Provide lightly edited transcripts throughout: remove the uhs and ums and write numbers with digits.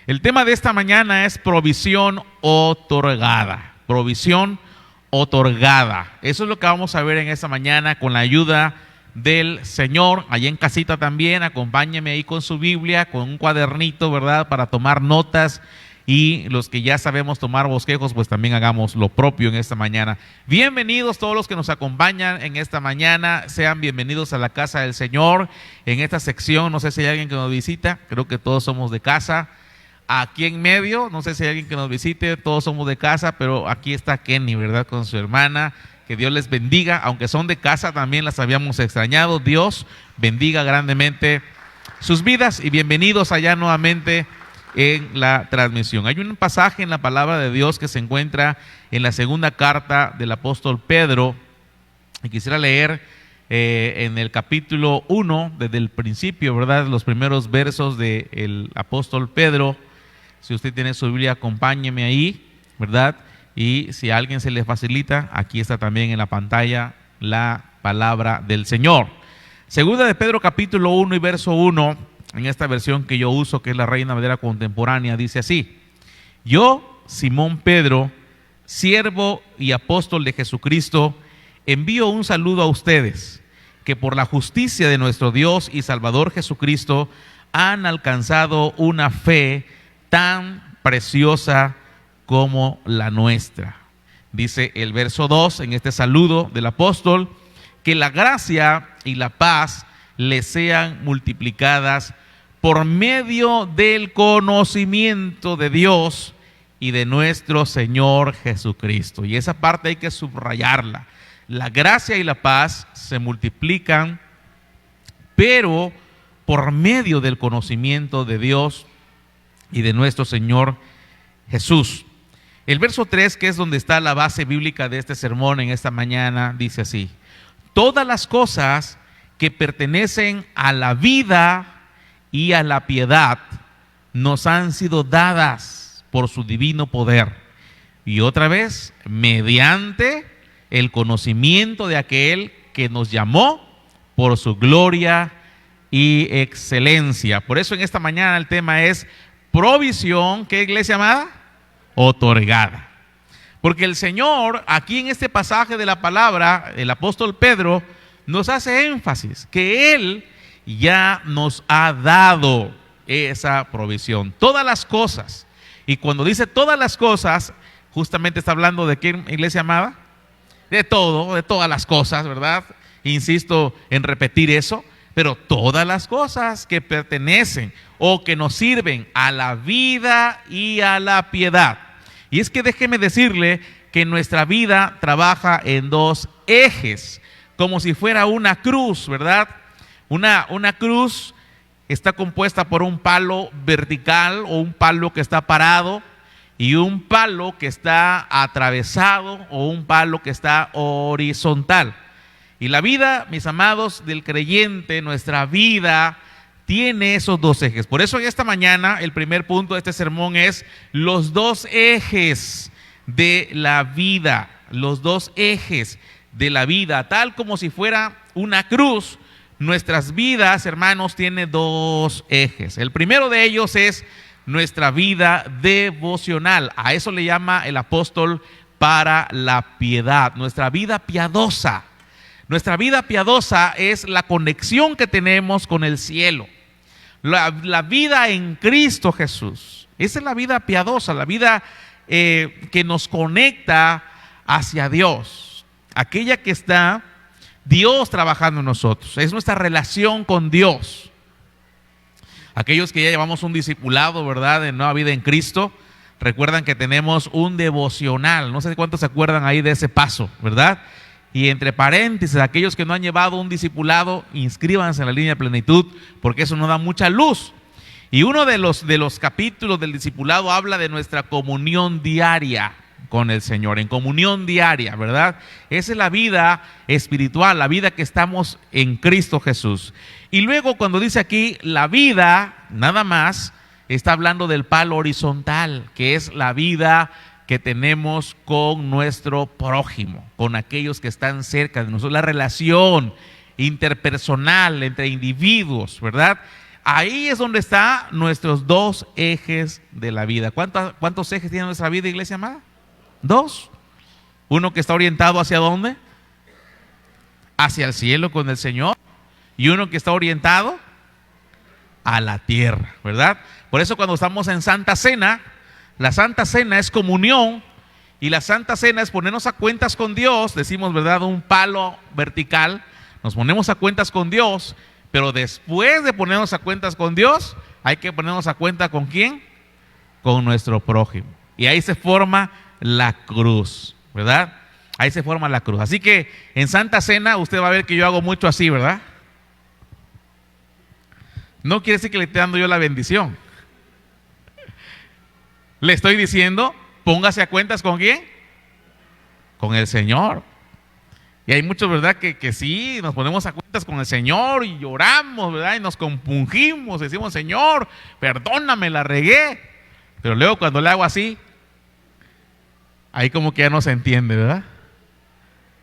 El tema de esta mañana es provisión otorgada. Provisión otorgada. Eso es lo que vamos a ver en esta mañana con la ayuda del Señor. Allá en casita también, acompáñeme ahí con su Biblia, con un cuadernito, ¿verdad? Para tomar notas. Y los que ya sabemos tomar bosquejos, pues también hagamos lo propio en esta mañana. Bienvenidos todos los que nos acompañan en esta mañana. Sean bienvenidos a la casa del Señor. En esta sección, no sé si hay alguien que nos visita. Creo que todos somos de casa. Aquí en medio, no sé si hay alguien que nos visite. Todos somos de casa, pero aquí está Kenny, ¿verdad? Con su hermana. Que Dios les bendiga. Aunque son de casa, también las habíamos extrañado. Dios bendiga grandemente sus vidas y bienvenidos allá nuevamente en la transmisión. Hay un pasaje en la palabra de Dios que se encuentra en la segunda carta del apóstol Pedro y quisiera leer en el capítulo 1 desde el principio, ¿verdad? Los primeros versos del apóstol Pedro. Si usted tiene su Biblia, acompáñeme ahí, ¿verdad? Y si a alguien se le facilita, aquí está también en la pantalla la palabra del Señor. Segunda de Pedro capítulo 1 y verso 1. En esta versión que yo uso, que es la Reina Valera contemporánea, dice así: yo, Simón Pedro, siervo y apóstol de Jesucristo, envío un saludo a ustedes, que por la justicia de nuestro Dios y Salvador Jesucristo han alcanzado una fe tan preciosa como la nuestra. Dice el verso 2 en este saludo del apóstol: que la gracia y la paz les sean multiplicadas por medio del conocimiento de Dios y de nuestro Señor Jesucristo. Y esa parte hay que subrayarla. La gracia y la paz se multiplican, pero por medio del conocimiento de Dios y de nuestro Señor Jesús. El verso 3, que es donde está la base bíblica de este sermón en esta mañana, dice así: todas las cosas que pertenecen a la vida y a la piedad nos han sido dadas por su divino poder. Y otra vez, mediante el conocimiento de aquel que nos llamó por su gloria y excelencia. Por eso en esta mañana el tema es provisión, ¿qué iglesia amada? Otorgada. Porque el Señor, aquí en este pasaje de la palabra, el apóstol Pedro nos hace énfasis que Él ya nos ha dado esa provisión, todas las cosas. Y cuando dice todas las cosas, justamente está hablando de qué, iglesia amada, de todo, de todas las cosas, ¿verdad? Insisto en repetir eso, pero todas las cosas que pertenecen o que nos sirven a la vida y a la piedad. Y es que déjeme decirle que nuestra vida trabaja en dos ejes, como si fuera una cruz, ¿verdad? Una cruz está compuesta por un palo vertical o un palo que está parado y un palo que está atravesado o un palo que está horizontal. Y la vida, mis amados, del creyente, nuestra vida tiene esos dos ejes. Por eso en esta mañana el primer punto de este sermón es los dos ejes de la vida, los dos ejes de la vida, tal como si fuera una cruz. Nuestras vidas, hermanos, tienen dos ejes. El primero de ellos es nuestra vida devocional. A eso le llama el apóstol para la piedad, nuestra vida piadosa. Nuestra vida piadosa es la conexión que tenemos con el cielo. La vida en Cristo Jesús. Esa es la vida piadosa, la vida que nos conecta hacia Dios. Aquella que está Dios trabajando en nosotros. Es nuestra relación con Dios. Aquellos que ya llevamos un discipulado, ¿verdad?, de nueva vida en Cristo, recuerdan que tenemos un devocional. No sé cuántos se acuerdan ahí de ese paso, ¿verdad? Y entre paréntesis, aquellos que no han llevado un discipulado, inscríbanse en la línea de plenitud, porque eso nos da mucha luz. Y uno de los capítulos del discipulado habla de nuestra comunión diaria con el Señor, en comunión diaria, ¿verdad? Esa es la vida espiritual, la vida que estamos en Cristo Jesús. Y luego cuando dice aquí la vida, nada más, está hablando del palo horizontal, que es la vida que tenemos con nuestro prójimo, con aquellos que están cerca de nosotros, la relación interpersonal entre individuos, ¿verdad? Ahí es donde están nuestros dos ejes de la vida. ¿Cuántos ejes tiene nuestra vida, iglesia amada? Dos. Uno que está orientado ¿hacia dónde? Hacia el cielo con el Señor. Y uno que está orientado a la tierra, ¿verdad? Por eso cuando estamos en Santa Cena, la Santa Cena es comunión y la Santa Cena es ponernos a cuentas con Dios. Decimos, ¿verdad? Un palo vertical, nos ponemos a cuentas con Dios, pero después de ponernos a cuentas con Dios, hay que ponernos a cuenta ¿con quién? Con nuestro prójimo. Y ahí se forma la cruz, ¿verdad? Ahí se forma la cruz. Así que en Santa Cena usted va a ver que yo hago mucho así, ¿verdad? No quiere decir que le esté dando yo la bendición. Le estoy diciendo, póngase a cuentas ¿con quién? Con el Señor. Y hay muchos, ¿verdad? Que sí, nos ponemos a cuentas con el Señor y lloramos, ¿verdad? Y nos compungimos, decimos, Señor, perdóname, la regué. Pero luego cuando le hago así, ahí como que ya no se entiende, ¿verdad?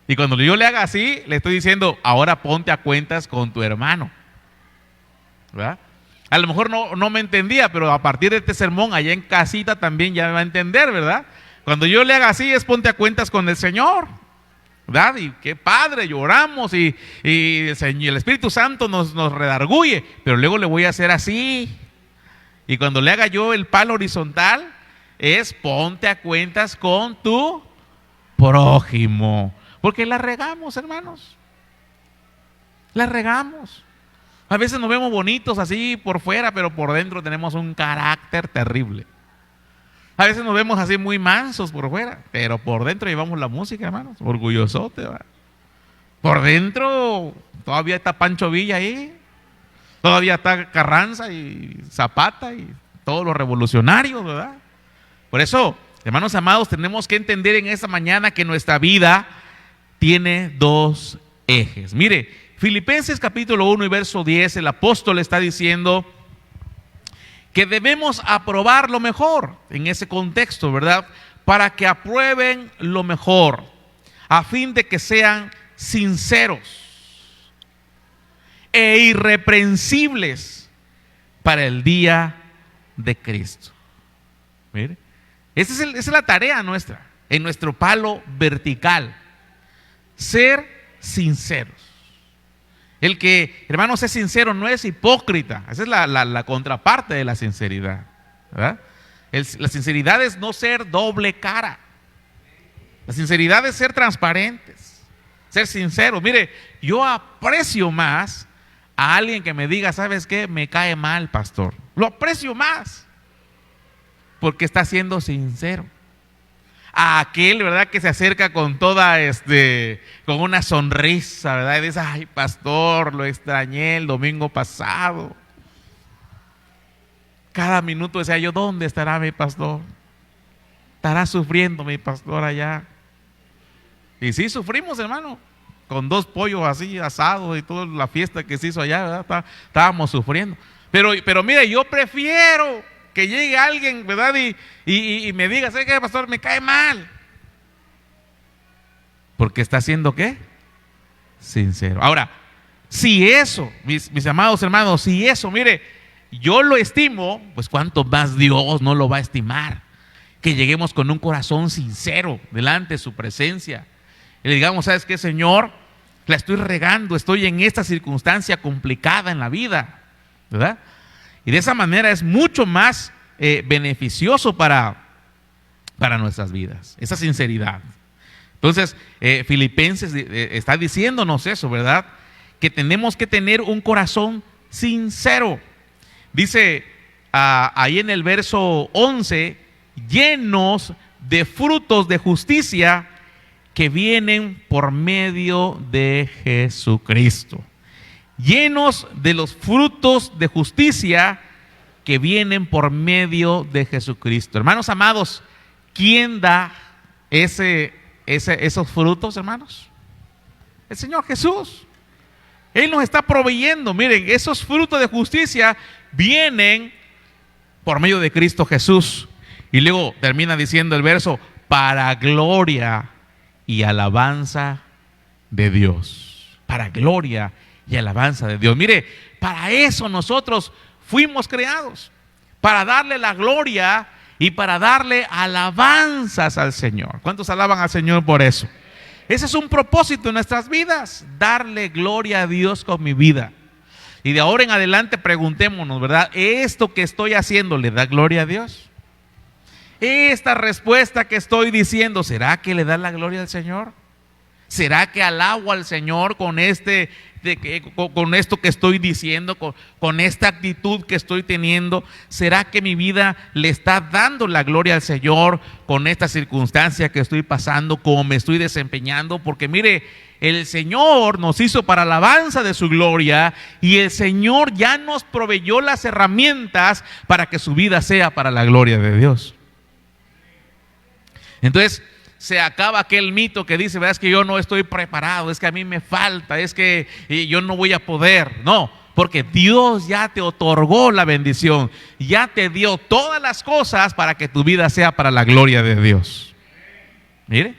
Y cuando yo le haga así, le estoy diciendo, ahora ponte a cuentas con tu hermano, ¿verdad? A lo mejor no me entendía, pero a partir de este sermón allá en casita también ya me va a entender, ¿verdad? Cuando yo le haga así es ponte a cuentas con el Señor, ¿verdad? Y qué padre, lloramos y el Espíritu Santo nos redarguye, pero luego le voy a hacer así. Y cuando le haga yo el palo horizontal es ponte a cuentas con tu prójimo. Porque la regamos, hermanos. La regamos. A veces nos vemos bonitos así por fuera, pero por dentro tenemos un carácter terrible. A veces nos vemos así muy mansos por fuera, pero por dentro llevamos la música, hermanos. Orgullosote, ¿verdad? Por dentro todavía está Pancho Villa ahí. Todavía está Carranza y Zapata y todos los revolucionarios, ¿verdad? Por eso, hermanos amados, tenemos que entender en esta mañana que nuestra vida tiene dos ejes. Mire, Filipenses capítulo 1 y verso 10, el apóstol está diciendo que debemos aprobar lo mejor en ese contexto, ¿verdad? Para que aprueben lo mejor, a fin de que sean sinceros e irreprensibles para el día de Cristo. Mire, esa es la tarea nuestra, en nuestro palo vertical, ser sinceros. El que, hermanos, es sincero no es hipócrita. Esa es la contraparte de la sinceridad, ¿verdad? La sinceridad es no ser doble cara. La sinceridad es ser transparentes, ser sinceros. Mire, yo aprecio más a alguien que me diga, ¿sabes qué? Me cae mal, pastor. Lo aprecio más porque está siendo sincero. A aquel, ¿verdad?, que se acerca con toda con una sonrisa, ¿verdad? Y dice, ay, pastor, lo extrañé el domingo pasado. Cada minuto decía yo, ¿dónde estará mi pastor? ¿Estará sufriendo mi pastor allá? Y sí sufrimos, hermano, con 2 pollos así asados y toda la fiesta que se hizo allá, ¿verdad? Estábamos sufriendo. Pero mire, yo prefiero que llegue alguien, ¿verdad? Y me diga, ¿sabes qué, pastor? Me cae mal. Porque está haciendo ¿qué? Sincero. Ahora, si eso, mis amados hermanos, si eso, mire, yo lo estimo, pues cuánto más Dios no lo va a estimar. Que lleguemos con un corazón sincero delante de su presencia. Y le digamos, ¿sabes qué, Señor? La estoy regando, estoy en esta circunstancia complicada en la vida, ¿verdad? Y de esa manera es mucho más beneficioso para nuestras vidas, esa sinceridad. Entonces, Filipenses está diciéndonos eso, ¿verdad? Que tenemos que tener un corazón sincero. Dice ahí en el verso 11, llenos de frutos de justicia que vienen por medio de Jesucristo. Llenos de los frutos de justicia que vienen por medio de Jesucristo. Hermanos amados, ¿quién da esos frutos, hermanos? El Señor Jesús. Él nos está proveyendo. Miren, esos frutos de justicia vienen por medio de Cristo Jesús. Y luego termina diciendo el verso, para gloria y alabanza de Dios. Para gloria y alabanza de Dios. Mire, para eso nosotros fuimos creados para darle la gloria y para darle alabanzas al Señor. ¿Cuántos alaban al Señor por eso? Ese es un propósito en nuestras vidas, darle gloria a Dios con mi vida. Y de ahora en adelante preguntémonos, ¿verdad? ¿Esto que estoy haciendo le da gloria a Dios? Esta respuesta que estoy diciendo, ¿será que le da la gloria al Señor? ¿Será que alabo al Señor con esto que estoy diciendo, con esta actitud que estoy teniendo? ¿Será que mi vida le está dando la gloria al Señor con esta circunstancia que estoy pasando, cómo me estoy desempeñando? Porque mire, el Señor nos hizo para alabanza de su gloria y el Señor ya nos proveyó las herramientas para que su vida sea para la gloria de Dios. Entonces, se acaba aquel mito que dice, ¿verdad? Es que yo no estoy preparado, es que a mí me falta, es que yo no voy a poder. No, porque Dios ya te otorgó la bendición, ya te dio todas las cosas para que tu vida sea para la gloria de Dios. Mire.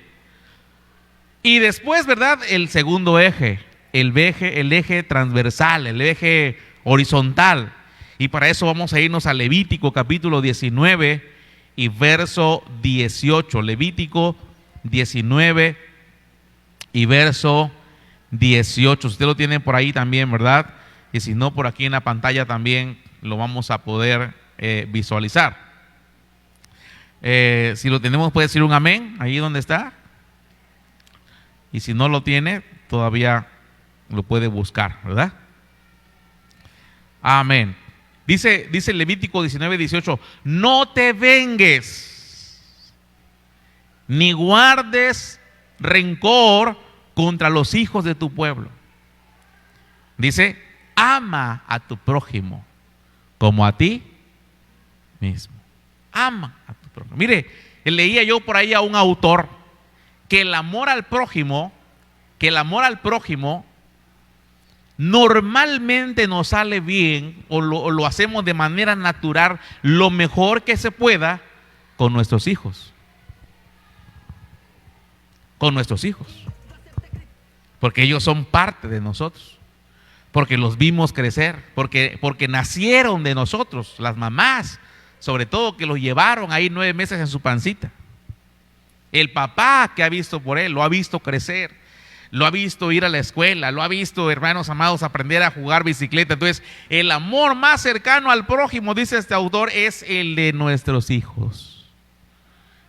Y después, ¿verdad? El segundo eje, el eje transversal, el eje horizontal. Y para eso vamos a irnos a Levítico capítulo 19 y verso 18. Levítico 19 y verso 18. Usted lo tiene por ahí también, ¿verdad? Y si no, por aquí en la pantalla también lo vamos a poder visualizar. Si lo tenemos, puede decir un amén ahí donde está. Y si no lo tiene, todavía lo puede buscar, ¿verdad? Amén. Dice Levítico 19, 18, no te vengues, ni guardes rencor contra los hijos de tu pueblo. Dice, ama a tu prójimo como a ti mismo. Ama a tu prójimo. Mire, leía yo por ahí a un autor que el amor al prójimo, normalmente nos sale bien o lo hacemos de manera natural, lo mejor que se pueda con nuestros hijos. Con nuestros hijos. Porque ellos son parte de nosotros. Porque los vimos crecer. Porque nacieron de nosotros, las mamás, sobre todo que los llevaron ahí 9 meses en su pancita. El papá que ha visto por él, lo ha visto crecer, lo ha visto ir a la escuela, lo ha visto, hermanos amados, aprender a jugar bicicleta. Entonces, el amor más cercano al prójimo, dice este autor, es el de nuestros hijos.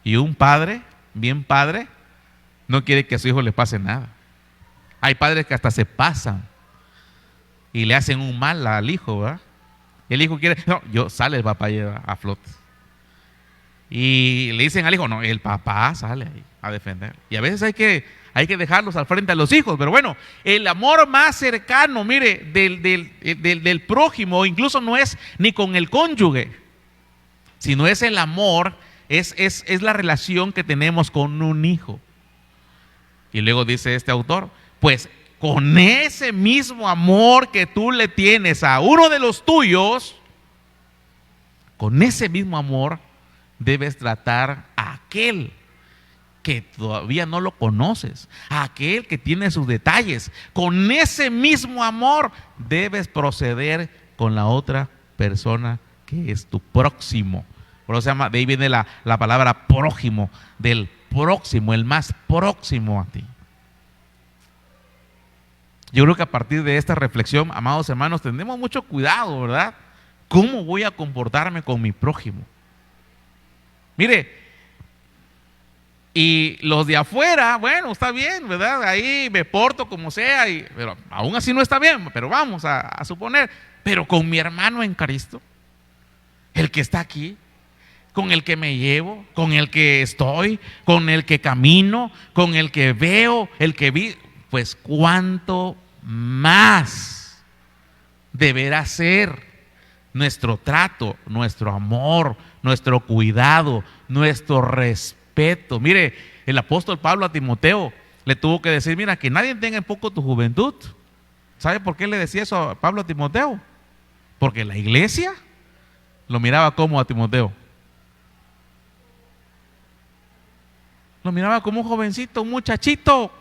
Y un padre, bien padre, no quiere que a su hijo le pase nada. Hay padres que hasta se pasan y le hacen un mal al hijo, ¿verdad? El hijo quiere, no, sale el papá a flote. Y le dicen al hijo, no, el papá sale ahí a defender. Y a veces hay que dejarlos al frente a los hijos. Pero bueno, el amor más cercano, mire, del prójimo, incluso no es ni con el cónyuge, sino es el amor, es la relación que tenemos con un hijo. Y luego dice este autor, pues con ese mismo amor que tú le tienes a uno de los tuyos, con ese mismo amor debes tratar a aquel que todavía no lo conoces, a aquel que tiene sus detalles. Con ese mismo amor debes proceder con la otra persona que es tu próximo. Por eso se llama, de ahí viene la palabra prójimo, del próximo, el más próximo a ti. Yo creo que a partir de esta reflexión, amados hermanos, tendremos mucho cuidado, ¿verdad? ¿Cómo voy a comportarme con mi prójimo? Mire, y los de afuera, bueno, está bien, ¿verdad? Ahí me porto como sea, pero aún así no está bien, pero vamos a suponer, pero con mi hermano en Cristo, el que está aquí, con el que me llevo, con el que estoy, con el que camino, con el que veo, el que vi, pues cuánto más deberá ser nuestro trato, nuestro amor, nuestro cuidado, nuestro respeto. Mire, el apóstol Pablo a Timoteo le tuvo que decir, mira, que nadie tenga en poco tu juventud. ¿Sabe por qué le decía eso a Pablo a Timoteo? Porque la iglesia lo miraba como a Timoteo. Lo miraba como un jovencito, un muchachito.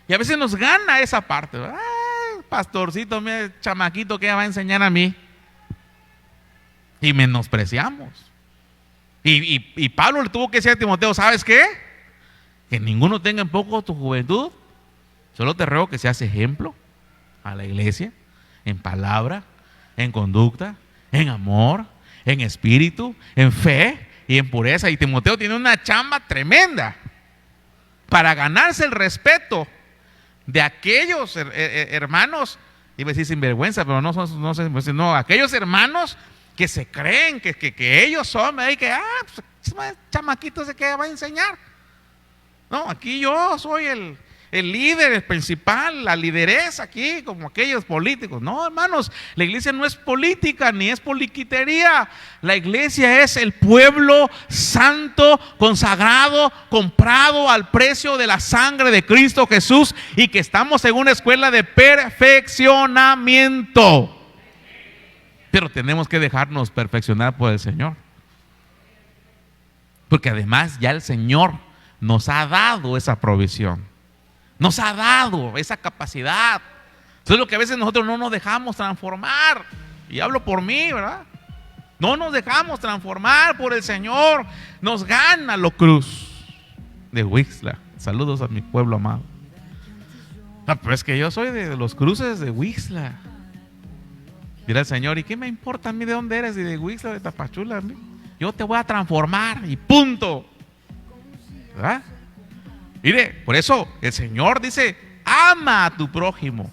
Y a veces nos gana esa parte. Pastorcito, chamaquito, ¿qué va a enseñar a mí? y menospreciamos. Y Pablo le tuvo que decir a Timoteo, ¿sabes qué? Que ninguno tenga en poco tu juventud. Solo te ruego que seas ejemplo a la iglesia, en palabra, en conducta, en amor, en espíritu, en fe y en pureza. Y Timoteo tiene una chamba tremenda para ganarse el respeto de aquellos hermanos, iba a decir sinvergüenza, pero no, aquellos hermanos que se creen que ellos son, pues, chamaquito ese que va a enseñar. No, aquí yo soy el líder, el principal, la lideresa aquí, como aquellos políticos. No, hermanos, la iglesia no es política ni es poliquitería. La iglesia es el pueblo santo, consagrado, comprado al precio de la sangre de Cristo Jesús, y que estamos en una escuela de perfeccionamiento. Pero tenemos que dejarnos perfeccionar por el Señor, porque además ya el Señor nos ha dado esa provisión, nos ha dado esa capacidad. Solo que a veces nosotros no nos dejamos transformar, y hablo por mí, ¿verdad? No nos dejamos transformar por el Señor. Nos gana lo cruz de Huixla. Saludos a mi pueblo amado. No, pero es que yo soy de los cruces de Huixla. Dirá el Señor, ¿y qué me importa a mí de dónde eres? Y de Huixla, de Tapachula. Yo te voy a transformar y punto. ¿Verdad? Mire, por eso el Señor dice, ama a tu prójimo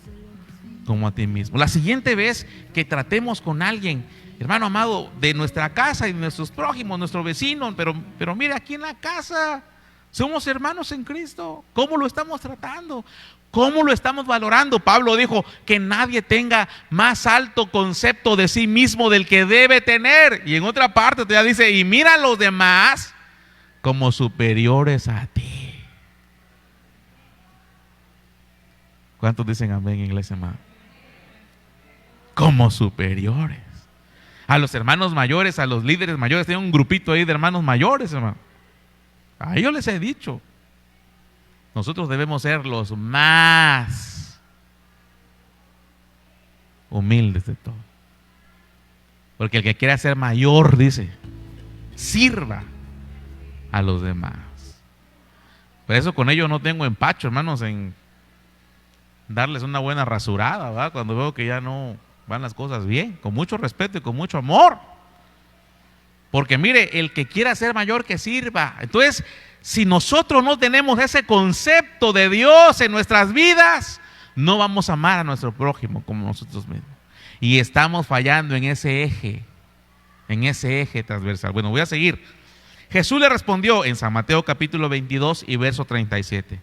como a ti mismo. La siguiente vez que tratemos con alguien, hermano amado, de nuestra casa y de nuestros prójimos, nuestro vecino, pero mire, aquí en la casa somos hermanos en Cristo. ¿Cómo lo estamos tratando? ¿Cómo lo estamos valorando? Pablo dijo que nadie tenga más alto concepto de sí mismo del que debe tener. Y en otra parte te dice, y mira a los demás como superiores a ti. ¿Cuántos dicen amén, iglesia amada? Como superiores a los hermanos mayores, a los líderes mayores. Tengo un grupito ahí de hermanos mayores, hermano. A ellos les he dicho, nosotros debemos ser los más humildes de todos. Porque el que quiera ser mayor, dice, sirva a los demás. Por eso con ellos no tengo empacho, hermanos, en darles una buena rasurada, ¿verdad? Cuando veo que ya no van las cosas bien, con mucho respeto y con mucho amor. Porque mire, el que quiera ser mayor, que sirva. Entonces, si nosotros no tenemos ese concepto de Dios en nuestras vidas, no vamos a amar a nuestro prójimo como nosotros mismos. Y estamos fallando en ese eje transversal. Bueno, voy a seguir. Jesús le respondió en San Mateo capítulo 22 y verso 37.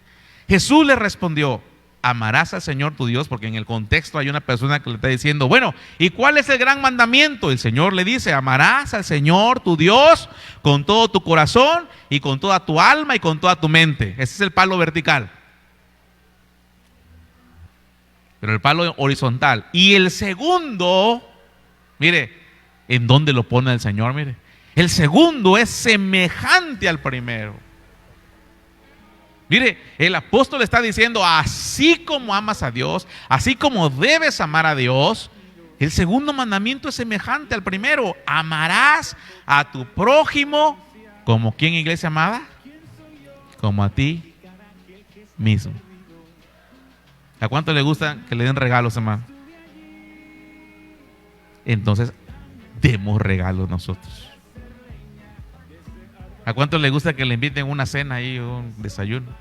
Jesús le respondió, amarás al Señor tu Dios, porque en el contexto hay una persona que le está diciendo, bueno, ¿y cuál es el gran mandamiento? El Señor le dice, amarás al Señor tu Dios con todo tu corazón y con toda tu alma y con toda tu mente. Ese es el palo vertical. Pero el palo horizontal. Y el segundo, mire, ¿en dónde lo pone el Señor? Mire, el segundo es semejante al primero. Mire, el apóstol está diciendo, así como amas a Dios, así como debes amar a Dios, el segundo mandamiento es semejante al primero. Amarás a tu prójimo como, ¿quién, iglesia amada? Como a ti mismo. ¿A cuánto le gusta que le den regalos, hermano? Entonces, demos regalos nosotros. ¿A cuánto le gusta que le inviten una cena y un desayuno?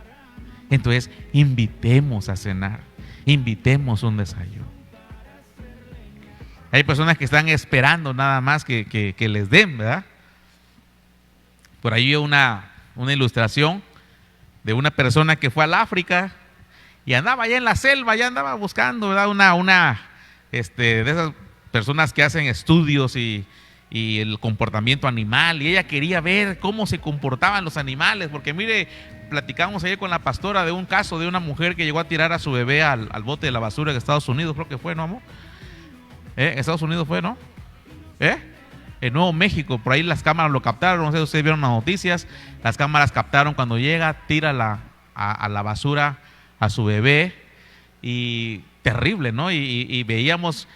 Entonces, invitemos a cenar, invitemos un desayuno. Hay personas que están esperando nada más que les den, ¿verdad? Por ahí hay una ilustración de una persona que fue al África y andaba allá en la selva, ya andaba buscando, ¿verdad? De esas personas que hacen estudios y el comportamiento animal, y ella quería ver cómo se comportaban los animales, porque mire, platicamos ayer con la pastora de un caso de una mujer que llegó a tirar a su bebé al bote de la basura en Estados Unidos, creo que fue, ¿no, amor? En Estados Unidos fue, ¿no? En Nuevo México, por ahí las cámaras lo captaron, no sé si ustedes vieron las noticias, las cámaras captaron cuando llega, tira a la basura a su bebé, y terrible, ¿no? Y veíamos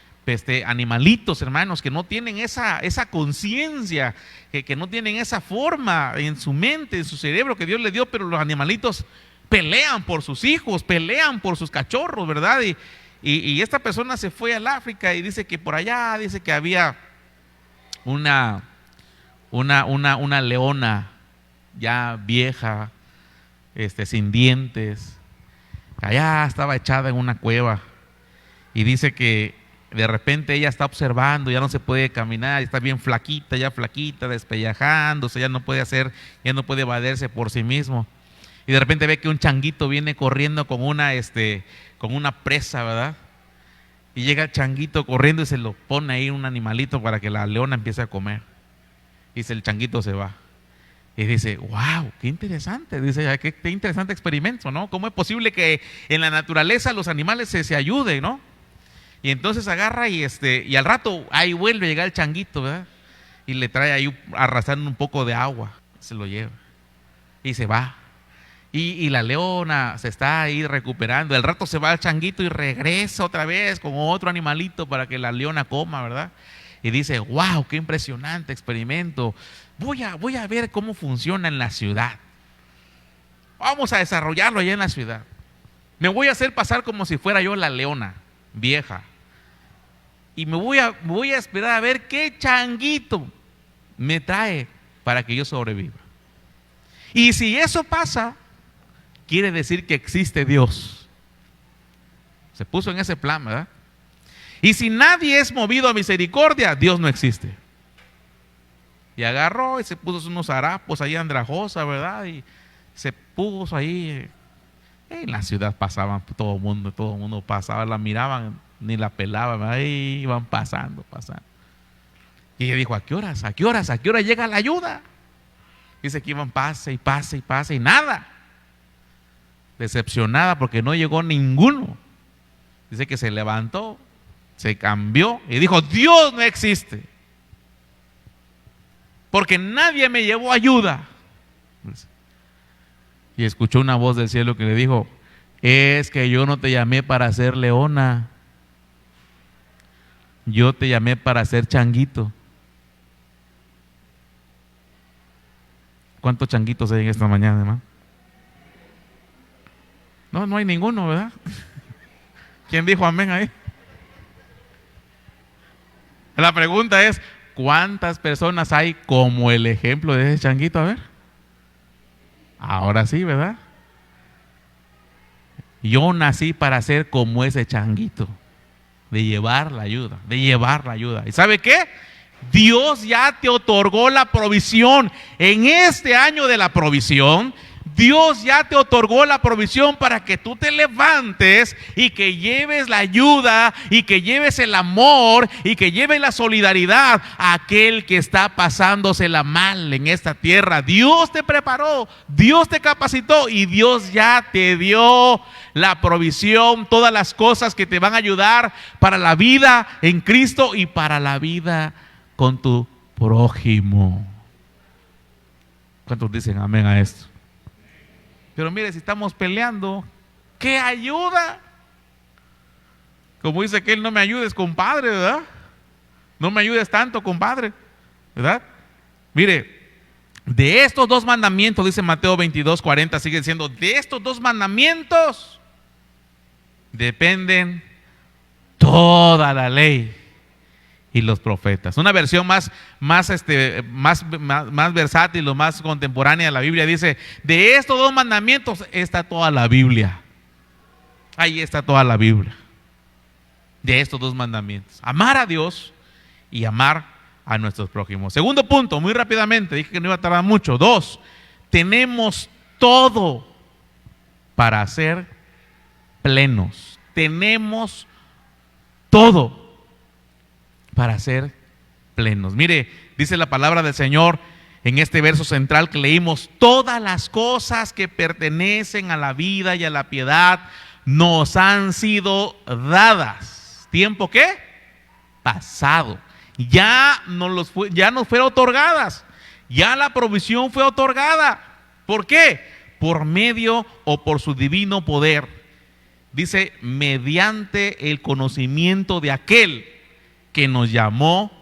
animalitos, hermanos, que no tienen esa conciencia, que no tienen esa forma en su mente, en su cerebro que Dios le dio, pero los animalitos pelean por sus hijos, pelean por sus cachorros, ¿verdad? Y esta persona se fue al África y dice que por allá, dice que había una leona ya vieja, sin dientes, allá estaba echada en una cueva, y dice que de repente ella está observando, ya no se puede caminar, está bien flaquita, despellejándose, ya no puede valerse por sí mismo, y de repente ve que un changuito viene corriendo con una presa, ¿verdad? Y llega el changuito corriendo y se lo pone ahí un animalito para que la leona empiece a comer. Y el changuito se va. Y dice, wow, qué interesante. Dice, qué interesante experimento, ¿no? ¿Cómo es posible que en la naturaleza los animales se ayuden, ¿no? Y entonces agarra y al rato ahí vuelve a llegar el changuito, ¿verdad? Y le trae ahí arrastrando un poco de agua. Se lo lleva. Y se va. Y la leona se está ahí recuperando. Al rato se va el changuito y regresa otra vez con otro animalito para que la leona coma, ¿verdad? Y dice, wow, qué impresionante experimento. Voy a ver cómo funciona en la ciudad. Vamos a desarrollarlo allá en la ciudad. Me voy a hacer pasar como si fuera yo la leona vieja. Y me voy a esperar a ver qué changuito me trae para que yo sobreviva. Y si eso pasa, quiere decir que existe Dios. Se puso en ese plan, ¿verdad? Y si nadie es movido a misericordia, Dios no existe. Y agarró y se puso unos harapos ahí andrajosa, ¿verdad? Y se puso ahí. En la ciudad pasaban todo el mundo pasaba, la miraban, ni la pelaban, ahí iban pasando. Y ella dijo, ¿a qué horas llega la ayuda? Dice que iban pase y nada. Decepcionada porque no llegó ninguno. Dice que se levantó, se cambió y dijo, Dios no existe, porque nadie me llevó ayuda. Y escuchó una voz del cielo que le dijo, es que yo no te llamé para ser leona, yo te llamé para ser changuito. ¿Cuántos changuitos hay en esta mañana, hermano? No hay ninguno, ¿verdad? ¿Quién dijo amén ahí? La pregunta es, ¿cuántas personas hay como el ejemplo de ese changuito? A ver. Ahora sí, ¿verdad? Yo nací para ser como ese changuito, de llevar la ayuda. ¿Y sabe qué? Dios ya te otorgó la provisión. En este año de la provisión, Dios ya te otorgó la provisión para que tú te levantes y que lleves la ayuda y que lleves el amor y que lleves la solidaridad a aquel que está pasándosela mal en esta tierra. Dios te preparó, Dios te capacitó y Dios ya te dio la provisión, todas las cosas que te van a ayudar para la vida en Cristo y para la vida con tu prójimo. ¿Cuántos dicen amén a esto? Pero mire, si estamos peleando, ¿qué ayuda? Como dice aquel, no me ayudes, compadre, ¿verdad? No me ayudes tanto, compadre, ¿verdad? Mire, de estos dos mandamientos, dice Mateo 22:40, sigue diciendo, de estos dos mandamientos dependen toda la ley y los profetas. Una versión más versátil o más contemporánea de la Biblia dice, de estos dos mandamientos está toda la Biblia. Ahí está toda la Biblia. De estos dos mandamientos. Amar a Dios y amar a nuestros prójimos. Segundo punto, muy rápidamente, dije que no iba a tardar mucho. 2, tenemos todo para ser plenos. Tenemos todo para ser plenos. Mire, dice la palabra del Señor en este verso central que leímos, todas las cosas que pertenecen a la vida y a la piedad nos han sido dadas. ¿Tiempo qué? Pasado. Ya nos fueron otorgadas. Ya la provisión fue otorgada. ¿Por qué? Por medio o por su divino poder. Dice, mediante el conocimiento de aquel que nos llamó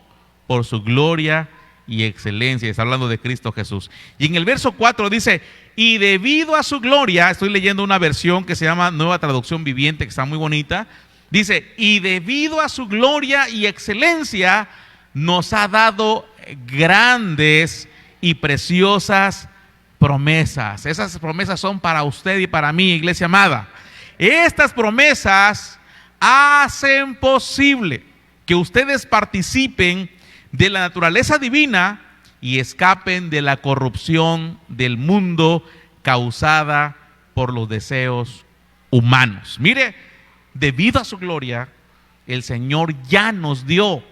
por su gloria y excelencia. Está hablando de Cristo Jesús. Y en el verso 4 dice, y debido a su gloria, estoy leyendo una versión que se llama Nueva Traducción Viviente, que está muy bonita. Dice, y debido a su gloria y excelencia, nos ha dado grandes y preciosas promesas. Esas promesas son para usted y para mí, iglesia amada. Estas promesas hacen posible que ustedes participen de la naturaleza divina y escapen de la corrupción del mundo causada por los deseos humanos. Mire, debido a su gloria, el Señor ya nos dio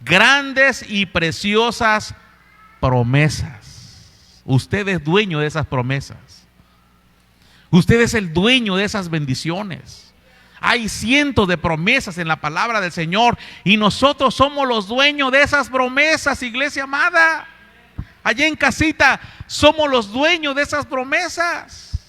grandes y preciosas promesas. Usted es dueño de esas promesas. Usted es el dueño de esas bendiciones. Hay cientos de promesas en la palabra del Señor y nosotros somos los dueños de esas promesas, iglesia amada. Allá en casita somos los dueños de esas promesas.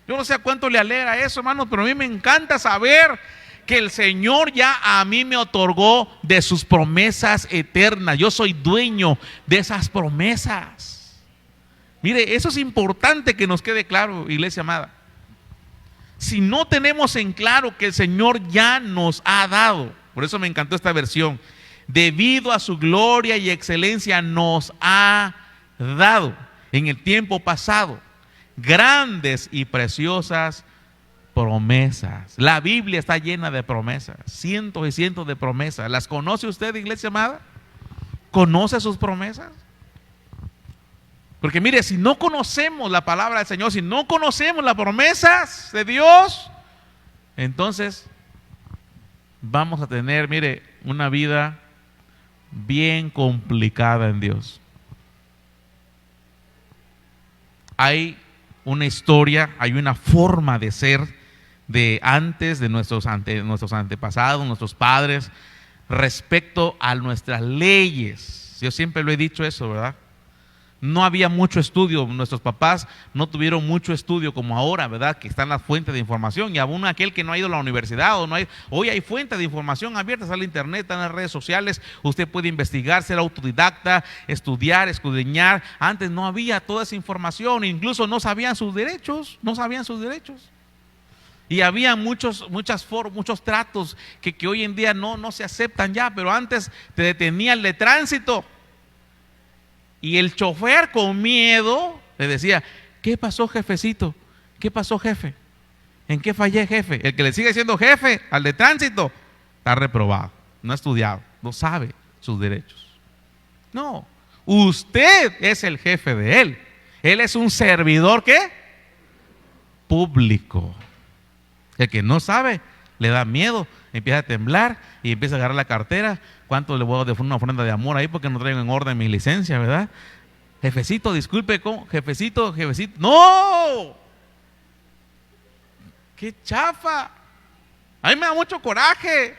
Yo no sé a cuánto le alegra eso, hermanos, pero a mí me encanta saber que el Señor ya a mí me otorgó de sus promesas eternas. Yo soy dueño de esas promesas. Mire, eso es importante que nos quede claro, iglesia amada. Si no tenemos en claro que el Señor ya nos ha dado, por eso me encantó esta versión, debido a su gloria y excelencia nos ha dado en el tiempo pasado grandes y preciosas promesas. La Biblia está llena de promesas, cientos y cientos de promesas. ¿Las conoce usted, iglesia amada? ¿Conoce sus promesas? Porque mire, si no conocemos la palabra del Señor, si no conocemos las promesas de Dios, entonces vamos a tener, mire, una vida bien complicada en Dios. Hay una historia, hay una forma de ser de antes, de nuestros antepasados, nuestros padres, respecto a nuestras leyes. Yo siempre lo he dicho eso, ¿verdad? No había mucho estudio, nuestros papás no tuvieron mucho estudio como ahora, ¿verdad? Que están las fuentes de información y aún aquel que no ha ido a la universidad hoy hay fuentes de información abiertas al internet, en las redes sociales, usted puede investigar, ser autodidacta, estudiar, escudriñar. Antes no había toda esa información, incluso no sabían sus derechos. Y había muchos tratos que hoy en día no se aceptan ya, pero antes te detenía el de tránsito. Y el chofer con miedo le decía, ¿qué pasó, jefecito? ¿Qué pasó, jefe? ¿En qué fallé, jefe? El que le sigue siendo jefe al de tránsito está reprobado, no ha estudiado, no sabe sus derechos. No, usted es el jefe de él. Él es un servidor, ¿qué? Público. El que no sabe le da miedo, empieza a temblar y empieza a agarrar la cartera. ¿Cuánto le voy a dar una ofrenda de amor ahí porque no traigo en orden mi licencia, verdad? Jefecito, disculpe, ¿cómo? Jefecito, ¡no! ¡Qué chafa! A mí me da mucho coraje.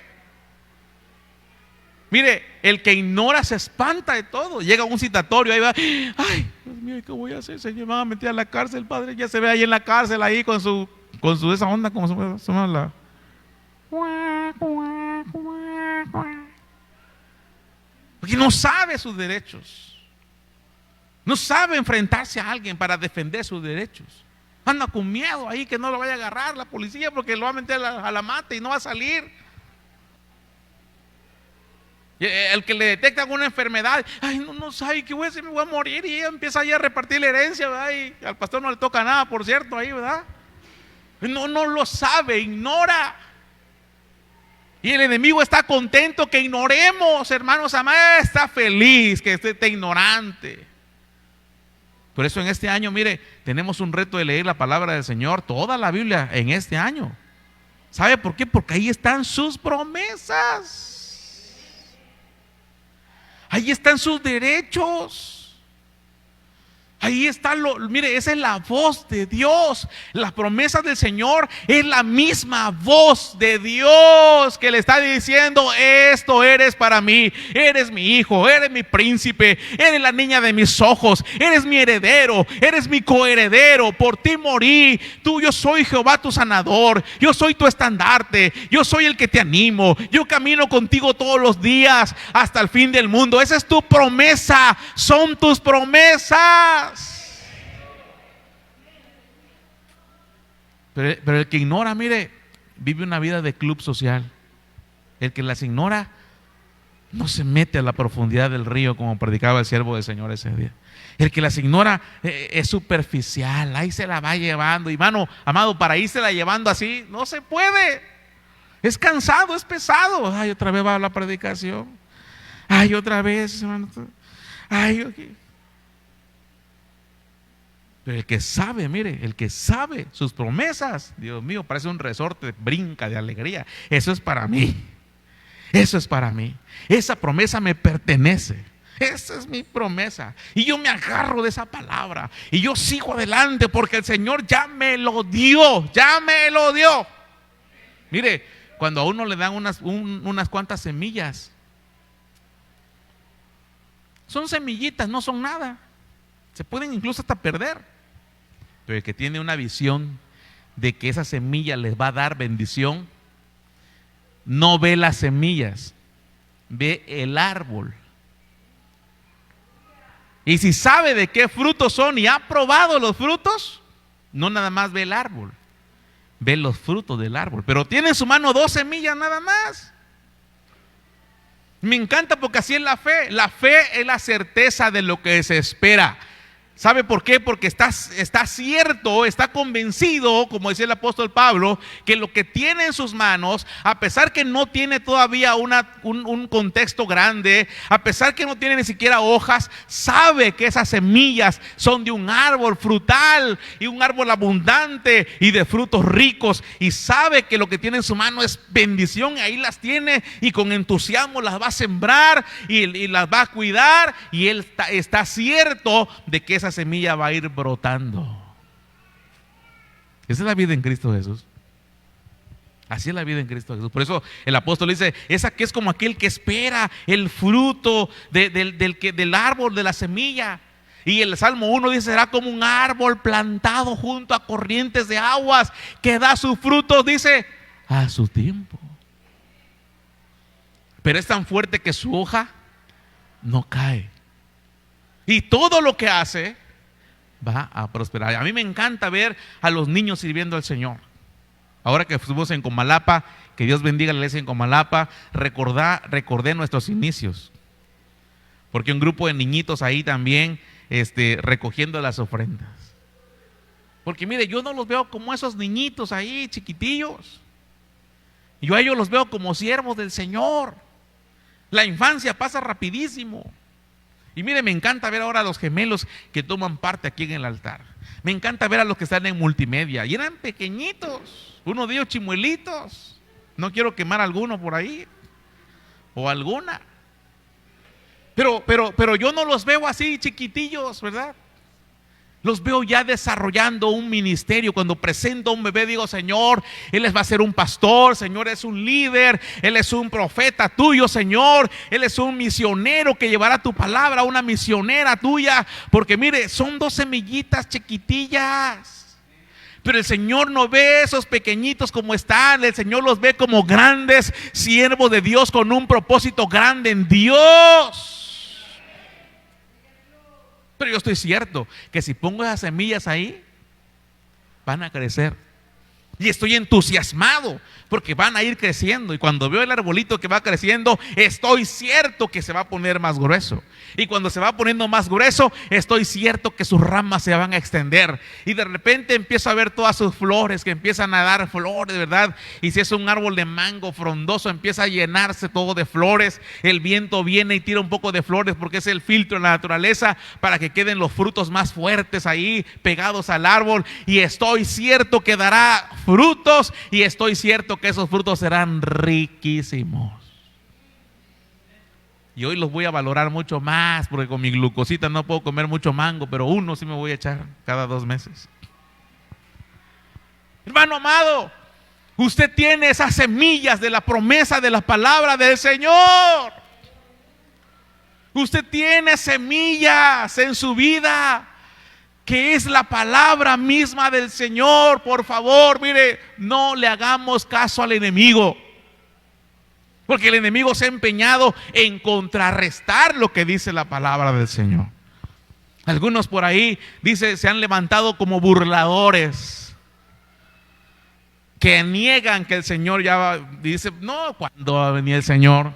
Mire, el que ignora se espanta de todo. Llega a un citatorio, ahí va, ¡ay, Dios mío, qué voy a hacer, señor! Me van a meter a la cárcel, padre. Ya se ve ahí en la cárcel, ahí con su esa onda, como se llama la... Porque no sabe sus derechos. No sabe enfrentarse a alguien para defender sus derechos. Anda con miedo ahí que no lo vaya a agarrar la policía porque lo va a meter a la mata y no va a salir. El que le detecta alguna enfermedad, ay, no sabe qué voy a hacer, me voy a morir, y ella empieza ahí a repartir la herencia, ¿verdad? Y al pastor no le toca nada, por cierto, ahí, ¿verdad? No lo sabe, ignora. Y el enemigo está contento que ignoremos, hermanos amados, está feliz que usted esté ignorante. Por eso en este año, mire, tenemos un reto de leer la palabra del Señor, toda la Biblia en este año. ¿Sabe por qué? Porque ahí están sus promesas. Ahí están sus derechos. Ahí está, mire, esa es la voz de Dios. Las promesas del Señor es la misma voz de Dios que le está diciendo: esto eres para mí, eres mi hijo, eres mi príncipe, eres la niña de mis ojos, eres mi heredero, eres mi coheredero, por ti morí, yo soy Jehová tu sanador, yo soy tu estandarte, yo soy el que te animo, yo camino contigo todos los días hasta el fin del mundo. Esa es tu promesa, son tus promesas. Pero el que ignora, mire, vive una vida de club social. El que las ignora no se mete a la profundidad del río, como predicaba el siervo del Señor ese día. El que las ignora es superficial, ahí se la va llevando. Y mano, amado, para írsela llevando así, no se puede. Es cansado, es pesado. Ay, otra vez va la predicación. Ay, otra vez, hermano. Ay, okay. Pero el que sabe, mire, el que sabe sus promesas, Dios mío, parece un resorte, brinca de alegría. Eso es para mí. Eso es para mí. Esa promesa me pertenece. Esa es mi promesa. Y yo me agarro de esa palabra. Y yo sigo adelante porque el Señor ya me lo dio. Ya me lo dio. Mire, cuando a uno le dan unas cuantas semillas, son semillitas, no son nada. Se pueden incluso hasta perder. Pero el que tiene una visión de que esa semilla les va a dar bendición, no ve las semillas, ve el árbol. Y si sabe de qué frutos son y ha probado los frutos, no nada más ve el árbol, ve los frutos del árbol. Pero tiene en su mano 2 semillas nada más. Me encanta porque así es la fe. La fe es la certeza de lo que se espera. ¿Sabe por qué? Porque está cierto, está convencido, como decía el apóstol Pablo, que lo que tiene en sus manos, a pesar que no tiene todavía un contexto grande, a pesar que no tiene ni siquiera hojas, sabe que esas semillas son de un árbol frutal y un árbol abundante y de frutos ricos, y sabe que lo que tiene en su mano es bendición, y ahí las tiene y con entusiasmo las va a sembrar y las va a cuidar, y él está cierto de que esa semilla va a ir brotando. Esa es la vida en Cristo Jesús. Así es la vida en Cristo Jesús. Por eso el apóstol dice: esa que es como aquel que espera el fruto del árbol, de la semilla. Y el Salmo 1 dice: será como un árbol plantado junto a corrientes de aguas, que da sus frutos, dice, a su tiempo. Pero es tan fuerte que su hoja no cae. Y todo lo que hace va a prosperar. A mí me encanta ver a los niños sirviendo al Señor. Ahora que fuimos en Comalapa, que Dios bendiga la iglesia en Comalapa, recordé nuestros inicios. Porque un grupo de niñitos ahí también recogiendo las ofrendas. Porque mire, yo no los veo como esos niñitos ahí chiquitillos. Yo a ellos los veo como siervos del Señor. La infancia pasa rapidísimo. Y mire, me encanta ver ahora a los gemelos que toman parte aquí en el altar. Me encanta ver a los que están en multimedia. Y eran pequeñitos, uno de ellos chimuelitos. No quiero quemar a alguno por ahí, o alguna. Pero yo no los veo así chiquitillos, ¿verdad? Los veo ya desarrollando un ministerio. Cuando presento a un bebé digo: Señor, Él va a ser un pastor, Señor, es un líder, Él es un profeta tuyo, Señor, Él es un misionero que llevará tu palabra, una misionera tuya. Porque mire, son 2 semillitas chiquitillas. Pero el Señor no ve esos pequeñitos como están. El Señor los ve como grandes siervos de Dios con un propósito grande en Dios. Pero yo estoy cierto que si pongo esas semillas ahí, van a crecer. Y estoy entusiasmado porque van a ir creciendo. Y cuando veo el arbolito que va creciendo, estoy cierto que se va a poner más grueso. Y cuando se va poniendo más grueso, estoy cierto que sus ramas se van a extender. Y de repente empiezo a ver todas sus flores, que empiezan a dar flores, ¿verdad? Y si es un árbol de mango frondoso, empieza a llenarse todo de flores. El viento viene y tira un poco de flores porque es el filtro de la naturaleza para que queden los frutos más fuertes ahí pegados al árbol. Y estoy cierto que dará frutos, y estoy cierto que esos frutos serán riquísimos. Y hoy los voy a valorar mucho más, porque con mi glucosita no puedo comer mucho mango, pero uno sí me voy a echar cada 2 meses. Hermano amado, usted tiene esas semillas de la promesa de la palabra del Señor. Usted tiene semillas en su vida, que es la palabra misma del Señor. Por favor, mire, no le hagamos caso al enemigo, porque el enemigo se ha empeñado en contrarrestar lo que dice la palabra del Señor. Algunos por ahí, dice, se han levantado como burladores, que niegan que el Señor ya va. Dice, no, ¿cuándo va a venir el Señor?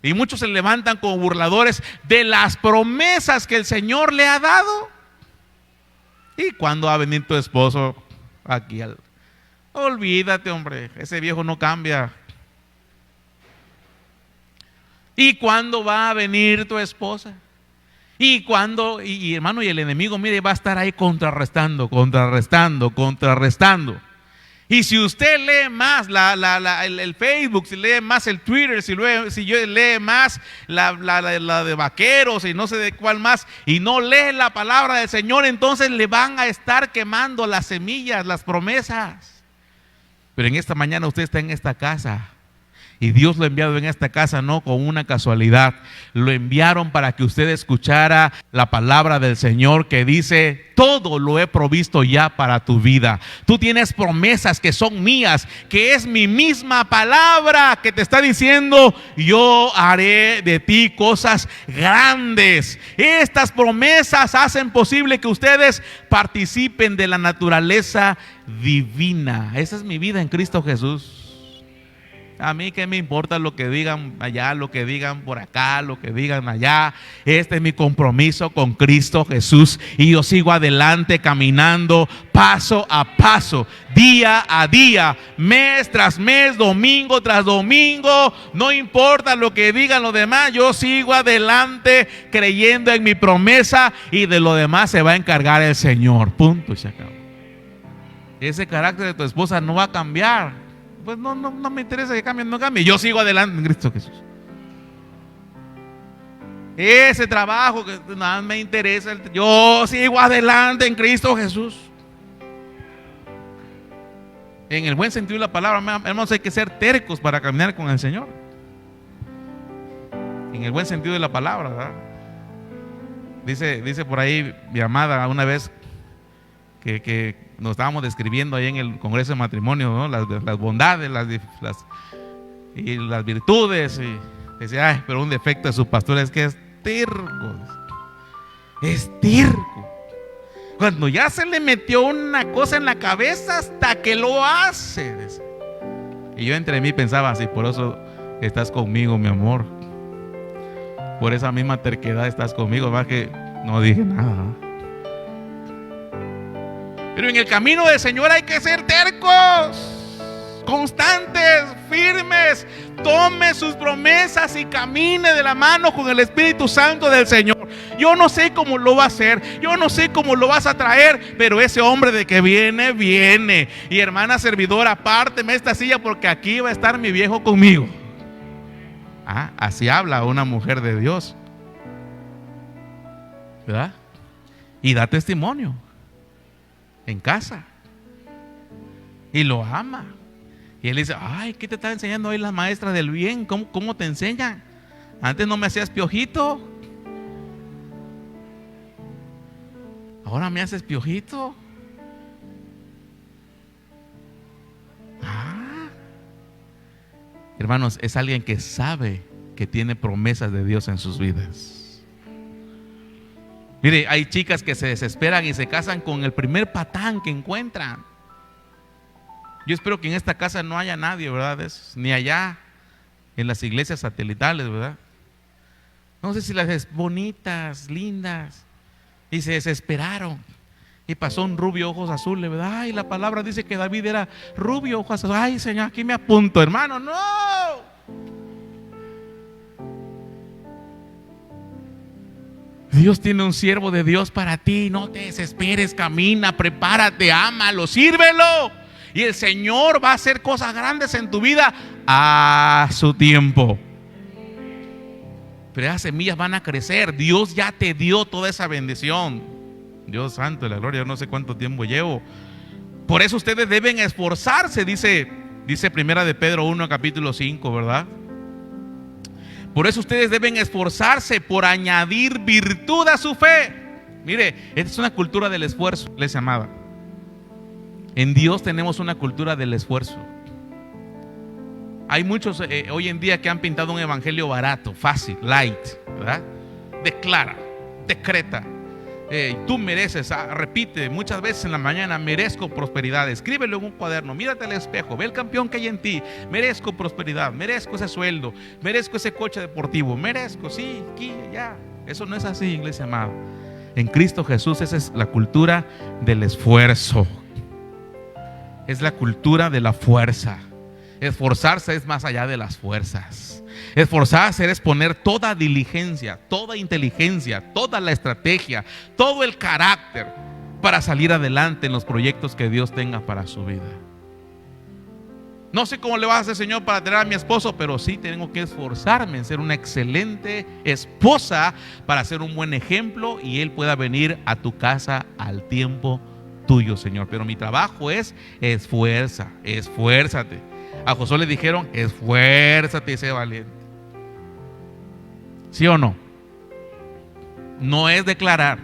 Y muchos se levantan como burladores de las promesas que el Señor le ha dado. ¿Y cuándo va a venir tu esposo aquí? Olvídate, hombre, ese viejo no cambia. ¿Y cuándo va a venir tu esposa? ¿Y cuándo? Y hermano, y el enemigo, mire, va a estar ahí contrarrestando. Y si usted lee más el Facebook, si lee más el Twitter, si lee más la de vaqueros y no sé de cuál más, y no lee la palabra del Señor, entonces le van a estar quemando las semillas, las promesas. Pero en esta mañana usted está en esta casa, y Dios lo ha enviado en esta casa no con una casualidad. Lo enviaron para que usted escuchara la palabra del Señor, que dice: todo lo he provisto ya para tu vida. Tú tienes promesas que son mías, que es mi misma palabra que te está diciendo: yo haré de ti cosas grandes. Estas promesas hacen posible que ustedes participen de la naturaleza divina. Esa es mi vida en Cristo Jesús. A mí qué me importa lo que digan allá, lo que digan por acá, lo que digan allá. Este es mi compromiso con Cristo Jesús, y yo sigo adelante caminando paso a paso, día a día, mes tras mes, domingo tras domingo. No importa lo que digan los demás, yo sigo adelante creyendo en mi promesa, y de lo demás se va a encargar el Señor. Punto y se acabó. Ese carácter de tu esposa no va a cambiar. Pues no me interesa que cambie, no cambie. Yo sigo adelante en Cristo Jesús. Ese trabajo que nada me interesa, yo sigo adelante en Cristo Jesús. En el buen sentido de la palabra, hermanos, hay que ser tercos para caminar con el Señor. En el buen sentido de la palabra, ¿verdad? Dice por ahí mi amada una vez que nos estábamos describiendo ahí en el Congreso de Matrimonio, ¿no? Las bondades, y las virtudes. Y decía, ay, pero un defecto de su pastor es que es terco. Es terco. Cuando ya se le metió una cosa en la cabeza, hasta que lo hace. Y yo entre mí pensaba así: por eso estás conmigo, mi amor. Por esa misma terquedad estás conmigo. Más que no dije nada, ¿no? Pero en el camino del Señor hay que ser tercos, constantes, firmes. Tome sus promesas y camine de la mano con el Espíritu Santo del Señor. Yo no sé cómo lo va a hacer, yo no sé cómo lo vas a traer, pero ese hombre de que viene, viene. Y hermana servidora, apárteme esta silla, porque aquí va a estar mi viejo conmigo. Así habla una mujer de Dios, ¿verdad? Y da testimonio en casa, y lo ama. Y él dice: ay, ¿qué te están enseñando hoy las maestras del bien? ¿Cómo te enseñan? Antes no me hacías piojito, ahora me haces piojito. Hermanos, es alguien que sabe que tiene promesas de Dios en sus vidas. Mire, hay chicas que se desesperan y se casan con el primer patán que encuentran. Yo espero que en esta casa no haya nadie, ¿verdad? Ni allá en las iglesias satelitales, ¿verdad? No sé si las es bonitas, lindas, y se desesperaron. Y pasó un rubio, ojos azules, ¿verdad? Ay, la palabra dice que David era rubio, ojos azules. Ay, Señor, aquí me apunto, hermano. ¡No! Dios tiene un siervo de Dios para ti. No te desesperes, camina, prepárate, ámalo, sírvelo. Y el Señor va a hacer cosas grandes en tu vida a su tiempo. pero esas semillas van a crecer. Dios ya te dio toda esa bendición. Dios santo de la gloria, yo no sé cuánto tiempo llevo. Por eso ustedes deben esforzarse, dice Primera de Pedro 1, capítulo 5, ¿verdad? Por eso ustedes deben esforzarse por añadir virtud a su fe. Mire, esta es una cultura del esfuerzo, iglesia amada. En Dios tenemos una cultura del esfuerzo. Hay muchos hoy en día que han pintado un evangelio barato, fácil, light, ¿verdad? Declara, decreta. Tú mereces, repite muchas veces en la mañana: merezco prosperidad. Escríbelo en un cuaderno, mírate al espejo, ve el campeón que hay en ti. Merezco prosperidad, merezco ese sueldo, merezco ese coche deportivo, merezco, sí, aquí, ya. Eso no es así, iglesia amada. En Cristo Jesús esa es la cultura del esfuerzo. Es la cultura de la fuerza. Esforzarse es más allá de las fuerzas. Esforzarse es poner toda diligencia, toda inteligencia, toda la estrategia, todo el carácter para salir adelante en los proyectos que Dios tenga para su vida. No sé cómo le vas a hacer, Señor, para tener a mi esposo, pero sí tengo que esforzarme en ser una excelente esposa para ser un buen ejemplo y Él pueda venir a tu casa al tiempo tuyo, Señor. Pero mi trabajo es esfuérzate. A Josué le dijeron: esfuérzate y sé valiente. ¿Sí o no? No es declarar,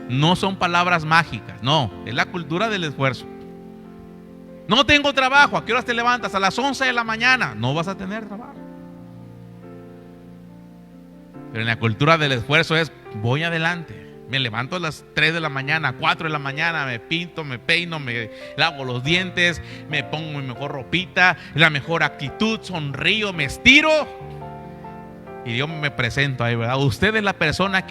no son palabras mágicas, no, es la cultura del esfuerzo. No tengo trabajo. ¿A qué horas te levantas? A las 11 de la mañana. No vas a tener trabajo. Pero en la cultura del esfuerzo es: voy adelante. Me levanto a las 3 de la mañana, 4 de la mañana, me pinto, me peino, me lavo los dientes, me pongo mi mejor ropita, la mejor actitud, sonrío, me estiro y yo me presento ahí, ¿verdad? Usted es la persona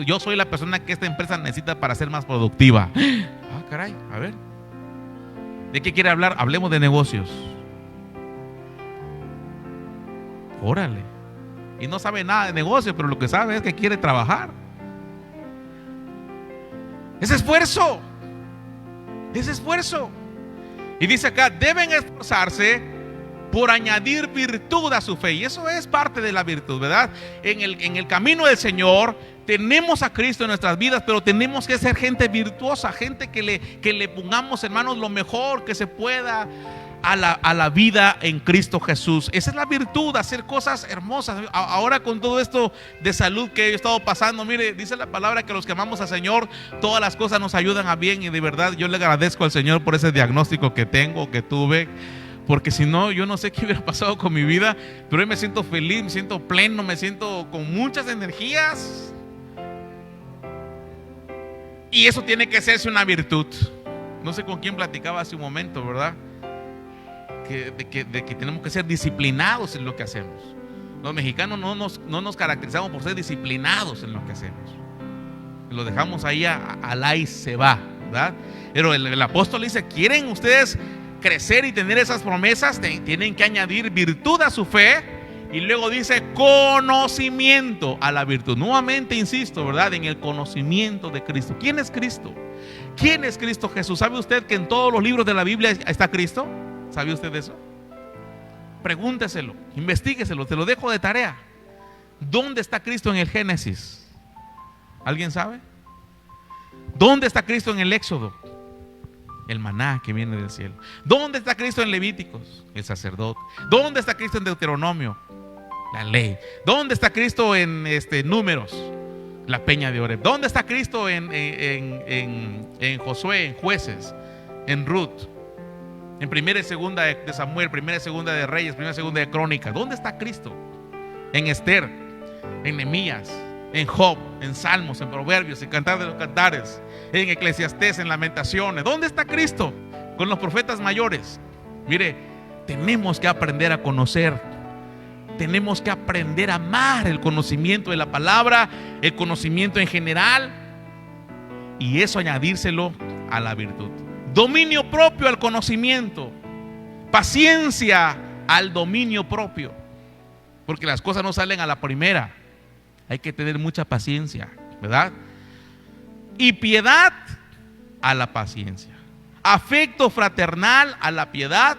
yo soy la persona que esta empresa necesita para ser más productiva. Ah, caray, a ver. ¿De qué quiere hablar? Hablemos de negocios. Órale. Y no sabe nada de negocios, pero lo que sabe es que quiere trabajar. Es esfuerzo. Es esfuerzo. Y dice acá: deben esforzarse por añadir virtud a su fe. Y eso es parte de la virtud, ¿verdad? En el camino del Señor tenemos a Cristo en nuestras vidas, pero tenemos que ser gente virtuosa, gente que le pongamos, hermanos, lo mejor que se pueda a la vida en Cristo Jesús. Esa es la virtud, hacer cosas hermosas. Ahora con todo esto de salud que he estado pasando, mire, dice la palabra que los que amamos al Señor, todas las cosas nos ayudan a bien. Y de verdad yo le agradezco al Señor por ese diagnóstico que tuve, porque si no, yo no sé qué hubiera pasado con mi vida. Pero hoy me siento feliz, me siento pleno, me siento con muchas energías. Y eso tiene que hacerse una virtud. No sé con quién platicaba hace un momento, ¿verdad? De que tenemos que ser disciplinados en lo que hacemos. Los mexicanos no nos caracterizamos por ser disciplinados en lo que hacemos. Lo dejamos ahí al ahí se va, ¿verdad? Pero el apóstol dice: quieren ustedes crecer y tener esas promesas, tienen que añadir virtud a su fe. Y luego dice: conocimiento a la virtud. Nuevamente insisto, ¿verdad? En el conocimiento de Cristo. ¿Quién es Cristo? ¿Quién es Cristo Jesús? ¿Sabe usted que en todos los libros de la Biblia está Cristo? ¿Sabe usted eso? Pregúnteselo, investigueselo, te lo dejo de tarea. ¿Dónde está Cristo en el Génesis? ¿Alguien sabe? ¿Dónde está Cristo en el Éxodo? El maná que viene del cielo. ¿Dónde está Cristo en Levíticos? El sacerdote. ¿Dónde está Cristo en Deuteronomio? La ley. ¿Dónde está Cristo en Números? La peña de Oreb. ¿Dónde está Cristo en Josué, en Jueces, en Ruth? En primera y segunda de Samuel, primera y segunda de Reyes, primera y segunda de Crónicas. ¿Dónde está Cristo? En Esther, en Nehemías, en Job, en Salmos, en Proverbios, en Cantar de los Cantares, en Eclesiastés, en Lamentaciones. ¿Dónde está Cristo? Con los profetas mayores. Mire, tenemos que aprender a conocer. Tenemos que aprender a amar el conocimiento de la palabra, el conocimiento en general, y eso añadírselo a la virtud. Dominio propio al conocimiento, paciencia al dominio propio, porque las cosas no salen a la primera. Hay que tener mucha paciencia, ¿verdad? Y piedad a la paciencia, afecto fraternal a la piedad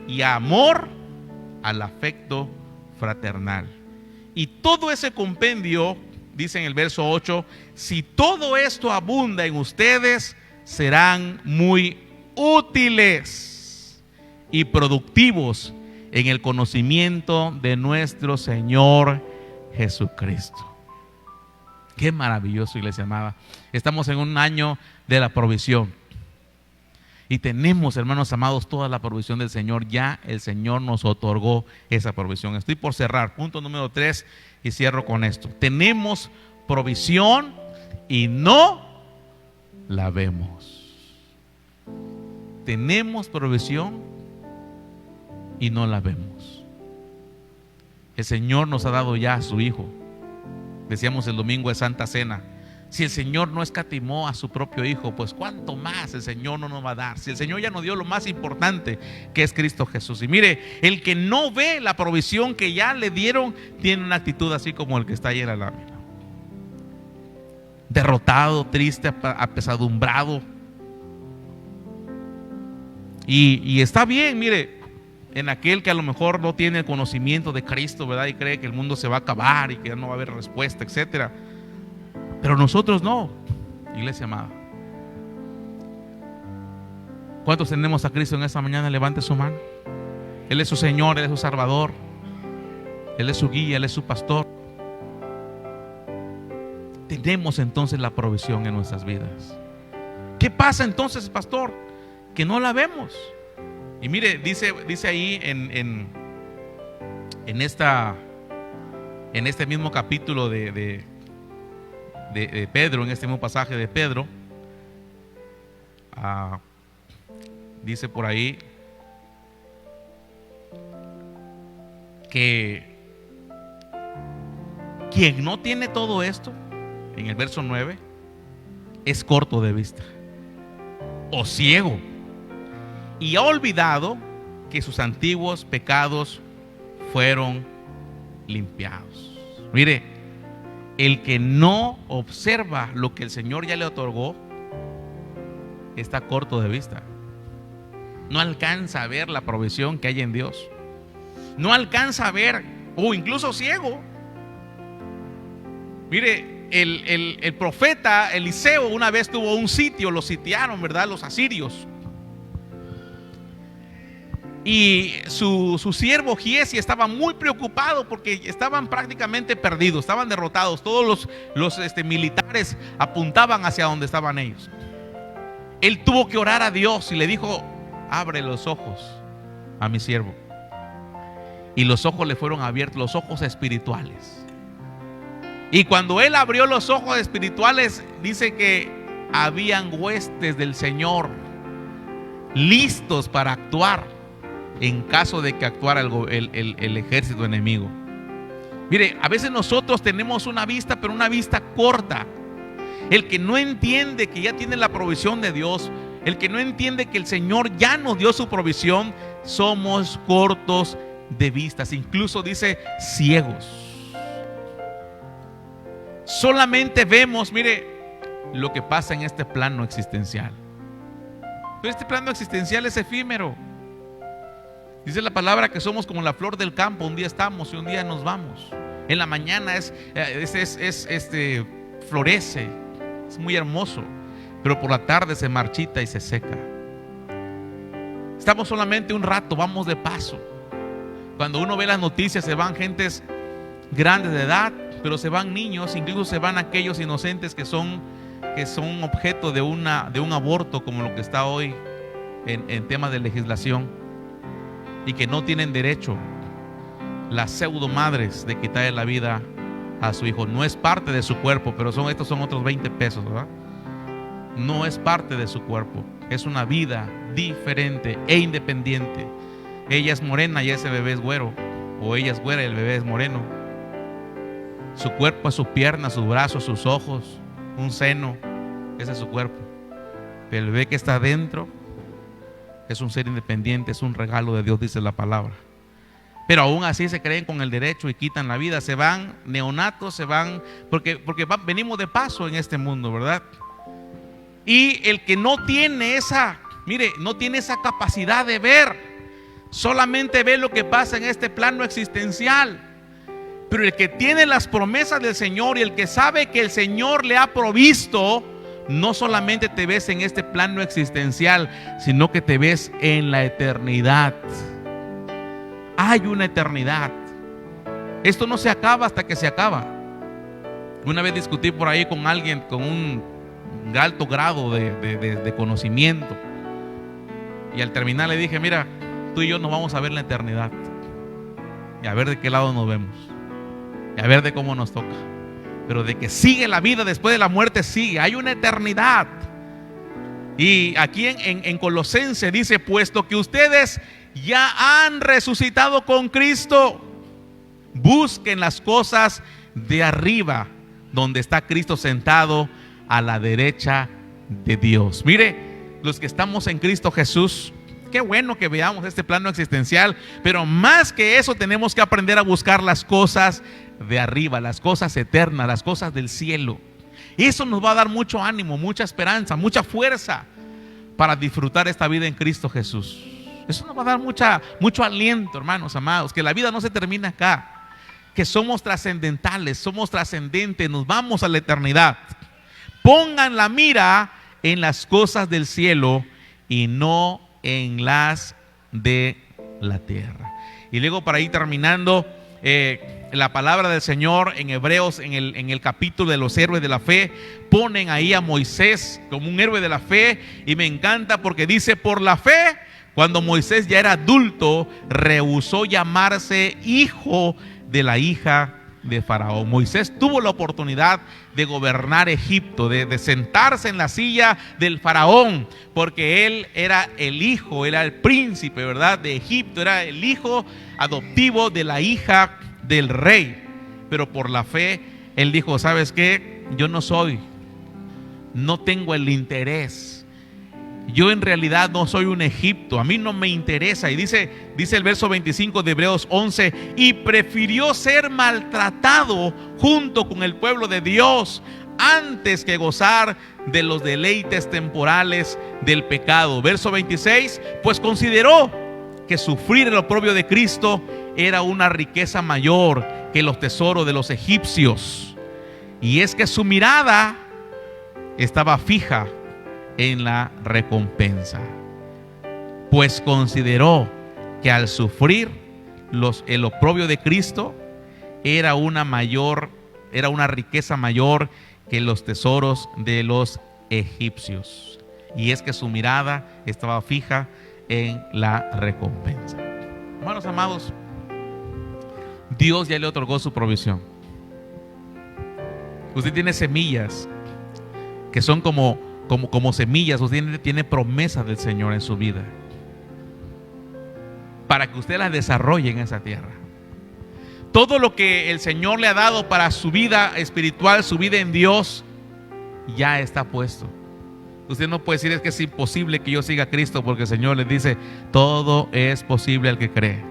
y amor al afecto fraternal. Y todo ese compendio, dice en el verso 8, si todo esto abunda en ustedes, serán muy útiles y productivos en el conocimiento de nuestro Señor Jesucristo. Qué maravilloso, iglesia amada. Estamos en un año de la provisión. Y tenemos, hermanos amados, toda la provisión del Señor. Ya el Señor nos otorgó esa provisión. Estoy por cerrar. Punto número 3 y cierro con esto. Tenemos provisión y no la vemos. Tenemos provisión y no la vemos. El Señor nos ha dado ya a su Hijo. Decíamos el domingo de Santa Cena, si el Señor no escatimó a su propio Hijo, pues cuánto más el Señor no nos va a dar. Si el Señor ya nos dio lo más importante, que es Cristo Jesús. Y mire, el que no ve la provisión que ya le dieron, tiene una actitud así como el que está ahí en la lámina: derrotado, triste, apesadumbrado. Y está bien, mire, en aquel que a lo mejor no tiene el conocimiento de Cristo, ¿verdad? Y cree que el mundo se va a acabar y que ya no va a haber respuesta, etcétera. Pero nosotros no, iglesia amada. ¿Cuántos tenemos a Cristo en esta mañana? Levante su mano. Él es su Señor, Él es su Salvador, Él es su guía, Él es su pastor. Tenemos entonces la provisión en nuestras vidas. ¿Qué pasa entonces, pastor? Que no la vemos. Y mire, dice ahí en este mismo capítulo de Pedro, en este mismo pasaje de Pedro, dice por ahí que quien no tiene todo esto, en el verso 9, es corto de vista o ciego, y ha olvidado que sus antiguos pecados fueron limpiados. Mire, el que no observa lo que el Señor ya le otorgó está corto de vista. No alcanza a ver la provisión que hay en Dios. No alcanza a ver, o incluso ciego. Mire, el profeta Eliseo una vez tuvo un sitio, lo sitiaron, ¿verdad? Los asirios. Y su siervo Giesi estaba muy preocupado porque estaban prácticamente perdidos, estaban derrotados. Todos los militares apuntaban hacia donde estaban ellos. Él tuvo que orar a Dios y le dijo: abre los ojos a mi siervo. Y los ojos le fueron abiertos, los ojos espirituales. Y cuando él abrió los ojos espirituales, dice que habían huestes del Señor listos para actuar en caso de que actuara el ejército enemigo. Mire, a veces nosotros tenemos una vista, pero una vista corta. El que no entiende que ya tiene la provisión de Dios, el que no entiende que el Señor ya nos dio su provisión, somos cortos de vistas, incluso dice ciegos. Solamente vemos, mire, lo que pasa en este plano existencial. Pero este plano existencial es efímero. Dice la palabra que somos como la flor del campo, un día estamos y un día nos vamos. En la mañana florece, es muy hermoso, pero por la tarde se marchita y se seca. Estamos solamente un rato, vamos de paso. Cuando uno ve las noticias, se van gentes grandes de edad, pero se van niños, incluso se van aquellos inocentes que son objeto de un aborto, como lo que está hoy en temas de legislación, y que no tienen derecho, las pseudo madres, de quitarle la vida a su hijo. No es parte de su cuerpo, pero estos son otros 20 pesos, ¿verdad? No es parte de su cuerpo, es una vida diferente e independiente. Ella es morena y ese bebé es güero, o ella es güera y el bebé es moreno. Su cuerpo es su pierna, sus brazos, sus ojos, un seno, ese es su cuerpo. Pero el bebé que está adentro es un ser independiente, es un regalo de Dios, dice la palabra. Pero aún así se creen con el derecho y quitan la vida. Se van neonatos, se van porque venimos de paso en este mundo, ¿verdad? Y el que no tiene no tiene esa capacidad de ver, solamente ve lo que pasa en este plano existencial. Pero el que tiene las promesas del Señor y el que sabe que el Señor le ha provisto, no solamente te ves en este plano existencial, sino que te ves en la eternidad. Hay una eternidad. Esto no se acaba hasta que se acaba. Una vez discutí por ahí con alguien con un alto grado de conocimiento, y al terminar le dije: mira, tú y yo nos vamos a ver en la eternidad, y a ver de qué lado nos vemos, y a ver de cómo nos toca. Pero de que sigue la vida después de la muerte, sigue. Hay una eternidad. Y aquí en Colosenses dice: puesto que ustedes ya han resucitado con Cristo, busquen las cosas de arriba, donde está Cristo sentado a la derecha de Dios. Mire, los que estamos en Cristo Jesús, qué bueno que veamos este plano existencial, pero más que eso tenemos que aprender a buscar las cosas de arriba, las cosas eternas, las cosas del cielo. Eso nos va a dar mucho ánimo, mucha esperanza, mucha fuerza para disfrutar esta vida en Cristo Jesús. Eso nos va a dar mucho aliento, hermanos amados, que la vida no se termina acá, que somos trascendentales, somos trascendentes, nos vamos a la eternidad. Pongan la mira en las cosas del cielo y no en las de la tierra. Y luego, para ir terminando, la palabra del Señor en Hebreos, en el capítulo de los héroes de la fe, ponen ahí a Moisés como un héroe de la fe, y me encanta porque dice: por la fe, cuando Moisés ya era adulto, rehusó llamarse hijo de la hija de Faraón. Moisés tuvo la oportunidad de gobernar Egipto, de sentarse en la silla del Faraón, porque él era el hijo, era el príncipe, ¿verdad?, de Egipto, era el hijo adoptivo de la hija del rey. Pero por la fe, él dijo: ¿sabes qué? Yo no tengo el interés. Yo en realidad no soy un Egipto, a mí no me interesa. Y dice el verso 25 de Hebreos 11: y prefirió ser maltratado junto con el pueblo de Dios antes que gozar de los deleites temporales del pecado. Verso 26: pues consideró que sufrir el oprobio de Cristo era una riqueza mayor que los tesoros de los egipcios. Y es que su mirada estaba fija en la recompensa, pues consideró que al sufrir el oprobio de Cristo era una riqueza mayor que los tesoros de los egipcios. Y es que su mirada estaba fija en la recompensa. Hermanos amados, Dios ya le otorgó su provisión. Usted tiene semillas que son como semillas. Usted tiene promesas del Señor en su vida para que usted las desarrolle en esa tierra. Todo lo que el Señor le ha dado para su vida espiritual, su vida en Dios, ya está puesto. Usted no puede decir: es que es imposible que yo siga a Cristo, porque el Señor le dice: todo es posible al que cree.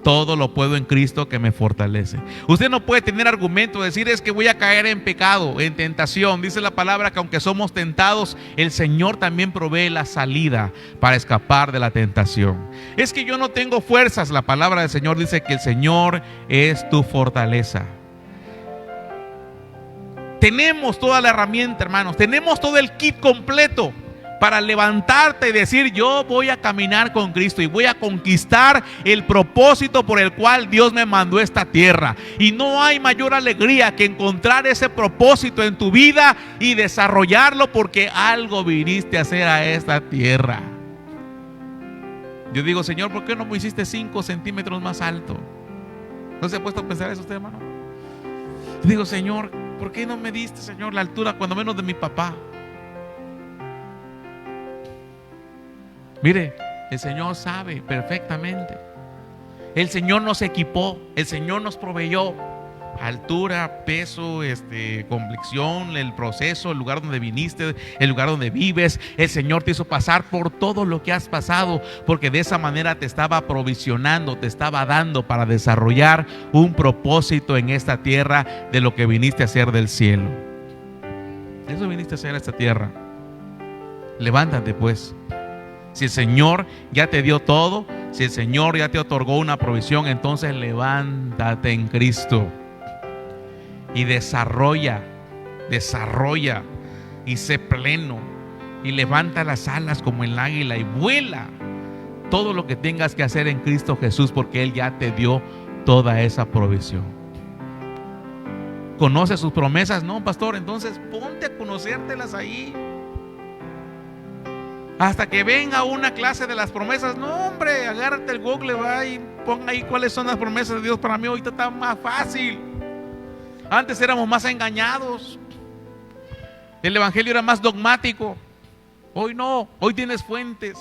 Todo lo puedo en Cristo que me fortalece. Usted no puede tener argumento de decir: es que voy a caer en pecado, en tentación. Dice la palabra que aunque somos tentados, el Señor también provee la salida para escapar de la tentación. Es que yo no tengo fuerzas. La palabra del Señor dice que el Señor es tu fortaleza. Tenemos toda la herramienta, hermanos. Tenemos todo el kit completo para levantarte y decir: yo voy a caminar con Cristo y voy a conquistar el propósito por el cual Dios me mandó a esta tierra. Y no hay mayor alegría que encontrar ese propósito en tu vida y desarrollarlo, porque algo viniste a hacer a esta tierra. Yo digo: Señor, ¿por qué no me hiciste 5 centímetros más alto? ¿No se ha puesto a pensar eso usted, hermano? Yo digo: Señor, ¿por qué no me diste, Señor, la altura cuando menos de mi papá? Mire, el Señor sabe perfectamente. El Señor nos equipó, el Señor nos proveyó altura, peso, complexión, el proceso, el lugar donde viniste, el lugar donde vives. El Señor te hizo pasar por todo lo que has pasado, porque de esa manera te estaba aprovisionando, te estaba dando para desarrollar un propósito en esta tierra de lo que viniste a hacer del cielo. Eso viniste a hacer a esta tierra. Levántate pues. Si el Señor ya te dio todo, si el Señor ya te otorgó una provisión, entonces levántate en Cristo. y desarrolla y sé pleno y levanta las alas como el águila y vuela. Todo lo que tengas que hacer en Cristo Jesús, porque Él ya te dio toda esa provisión. ¿Conoce sus promesas? No, pastor, entonces ponte a conocértelas ahí. Hasta que venga una clase de las promesas. No, hombre, agárrate el Google, va y ponga ahí cuáles son las promesas de Dios para mí. Ahorita está más fácil. Antes éramos más engañados. El evangelio era más dogmático. Hoy no, hoy tienes fuentes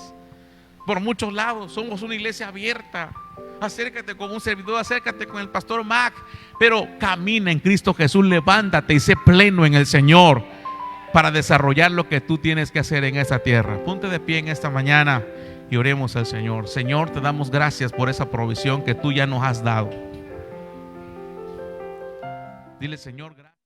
por muchos lados. Somos una iglesia abierta. Acércate con un servidor, acércate con el pastor Mac, pero camina en Cristo Jesús, levántate y sé pleno en el Señor para desarrollar lo que tú tienes que hacer en esta tierra. Ponte de pie en esta mañana y oremos al Señor. Señor, te damos gracias por esa provisión que tú ya nos has dado. Dile, Señor, gracias.